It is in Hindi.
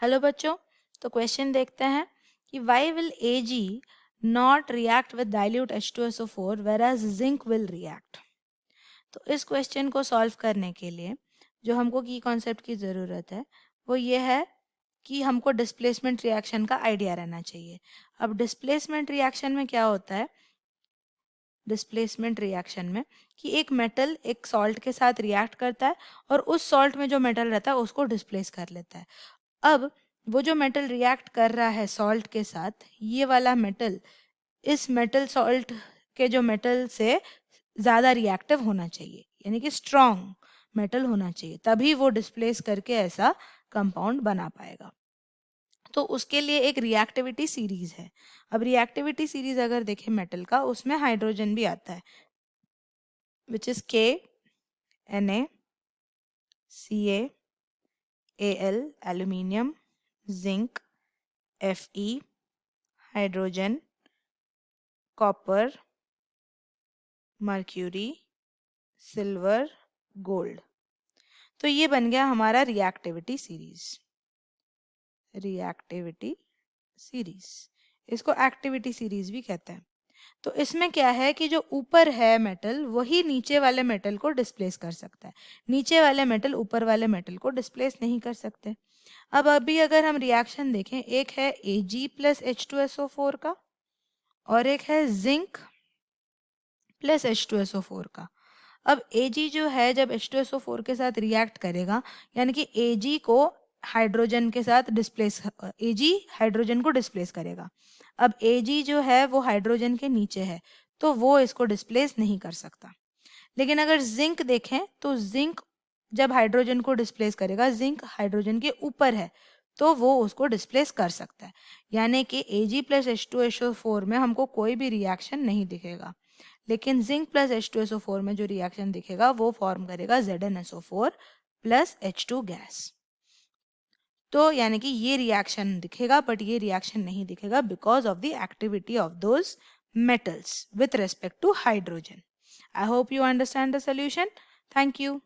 हेलो बच्चों, तो क्वेश्चन देखते हैं कि why will Ag not react with dilute H2SO4 whereas zinc will react. तो इस क्वेश्चन को सॉल्व करने के लिए जो हमको की कॉन्सेप्ट की ज़रूरत है वो ये है कि हमको डिस्प्लेसमेंट रिएक्शन का आइडिया रहना चाहिए। अब डिस्प्लेसमेंट रिएक्शन में क्या होता है, डिस्प्लेसमेंट रिएक्शन में कि एक मेटल एक सॉल्ट के साथ रिएक्ट करता है और उस सॉल्ट में जो मेटल रहता है उसको डिस्प्लेस कर लेता है। अब वो जो मेटल रिएक्ट कर रहा है सॉल्ट के साथ, ये वाला मेटल इस मेटल सॉल्ट के जो मेटल से ज़्यादा रिएक्टिव होना चाहिए, यानी कि स्ट्रॉन्ग मेटल होना चाहिए, तभी वो डिस्प्लेस करके ऐसा कंपाउंड बना पाएगा। तो उसके लिए एक रिएक्टिविटी सीरीज है। अब रिएक्टिविटी सीरीज अगर देखें मेटल का, उसमें हाइड्रोजन भी आता है, which is K Na Ca Al aluminium, zinc Fe, hydrogen, copper, mercury, silver, gold. तो ये बन गया हमारा रिएक्टिविटी सीरीज। रिएक्टिविटी सीरीज, इसको एक्टिविटी सीरीज भी कहते हैं। तो इसमें क्या है कि जो ऊपर है मेटल वही नीचे वाले मेटल को डिस्प्लेस कर सकता है, नीचे वाले मेटल ऊपर वाले मेटल को डिस्प्लेस नहीं कर सकते। अब अभी अगर हम रिएक्शन देखें, एक है Ag प्लस H2SO4 का और एक है जिंक प्लस H2SO4 का। अब Ag जो है जब H2SO4 के साथ रिएक्ट करेगा, यानी कि Ag को हाइड्रोजन के साथ डिस्प्लेस, Ag हाइड्रोजन को डिस्प्लेस करेगा। अब Ag जो है वो हाइड्रोजन के नीचे है, तो वो इसको डिस्प्लेस नहीं कर सकता। लेकिन अगर जिंक देखें तो जिंक जब हाइड्रोजन को डिस्प्लेस करेगा, जिंक हाइड्रोजन के ऊपर है, तो वो उसको डिस्प्लेस कर सकता है। यानी कि Ag प्लस H2SO4 में हमको कोई भी रिएक्शन नहीं दिखेगा, लेकिन जिंक प्लस H2SO4 में जो रिएक्शन दिखेगा वो फॉर्म करेगा ZnSO4 प्लस H2 गैस। तो यानी कि ये रिएक्शन दिखेगा, बट ये रिएक्शन नहीं दिखेगा because of the activity of those metals with respect to hydrogen. I hope you understand the solution. Thank you.